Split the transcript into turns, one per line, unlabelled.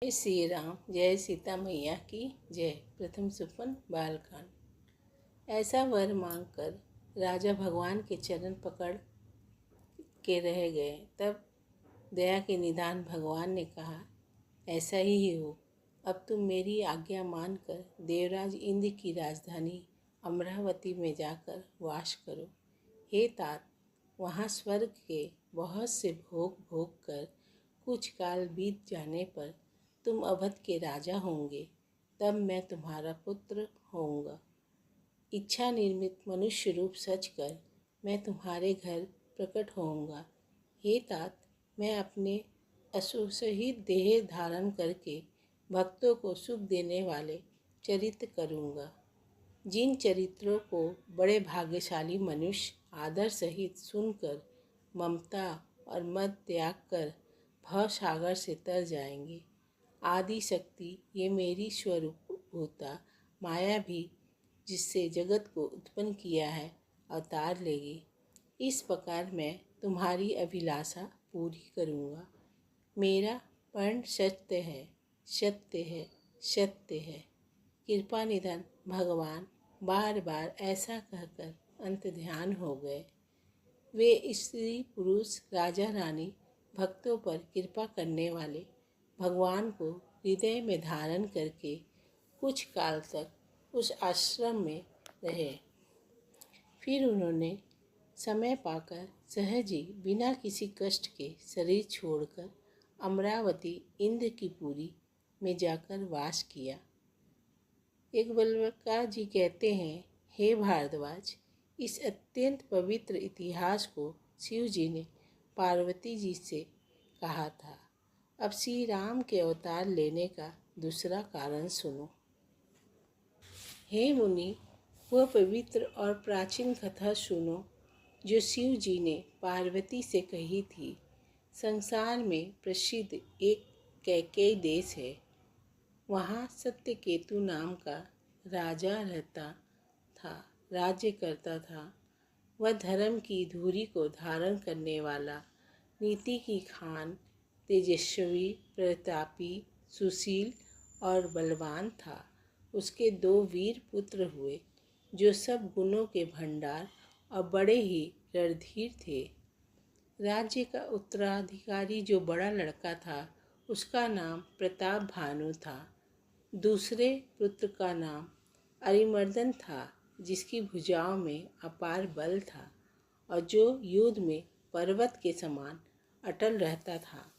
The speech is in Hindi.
जय श्री राम, जय सीता मैया की जय। प्रथम सुपन बालकांड। ऐसा वर मांगकर राजा भगवान के चरण पकड़ के रह गए। तब दया के निधान भगवान ने कहा, ऐसा ही हो। अब तुम मेरी आज्ञा मानकर देवराज इंद्र की राजधानी अमरावती में जाकर वास करो। हे तात, वहाँ स्वर्ग के बहुत से भोग भोग कर कुछ काल बीत जाने पर तुम अवध के राजा होंगे। तब मैं तुम्हारा पुत्र होऊंगा। इच्छा निर्मित मनुष्य रूप सच कर मैं तुम्हारे घर प्रकट होऊंगा। हे तात, मैं अपने असुर सहित देह धारण करके भक्तों को सुख देने वाले चरित्र करूंगा। जिन चरित्रों को बड़े भाग्यशाली मनुष्य आदर सहित सुनकर ममता और मद त्याग कर भव सागर से तर जाएंगे। आदि शक्ति ये मेरी स्वरूप होता माया भी जिससे जगत को उत्पन्न किया है अवतार लेगी। इस प्रकार मैं तुम्हारी अभिलाषा पूरी करूँगा। मेरा प्रण सत्य है, सत्य है, सत्य है। कृपा निधन भगवान बार बार ऐसा कहकर अंत ध्यान हो गए। वे स्त्री पुरुष राजा रानी भक्तों पर कृपा करने वाले भगवान को हृदय में धारण करके कुछ काल तक उस आश्रम में रहे। फिर उन्होंने समय पाकर सहज ही बिना किसी कष्ट के शरीर छोड़कर अमरावती इंद्र की पुरी में जाकर वास किया। एक बलवकार जी कहते हैं, हे भारद्वाज, इस अत्यंत पवित्र इतिहास को शिव जी ने पार्वती जी से कहा था। अब श्री राम के अवतार लेने का दूसरा कारण सुनो। हे मुनि, वह पवित्र और प्राचीन कथा सुनो जो शिव जी ने पार्वती से कही थी। संसार में प्रसिद्ध एक कैकेयी देश है। वहाँ सत्यकेतु नाम का राजा रहता था, राज्य करता था। वह धर्म की धुरी को धारण करने वाला, नीति की खान, तेजस्वी, प्रतापी, सुशील और बलवान था। उसके 2 वीर पुत्र हुए जो सब गुणों के भंडार और बड़े ही रणधीर थे। राज्य का उत्तराधिकारी जो बड़ा लड़का था उसका नाम प्रताप भानु था। दूसरे पुत्र का नाम अरिमर्दन था जिसकी भुजाओं में अपार बल था और जो युद्ध में पर्वत के समान अटल रहता था।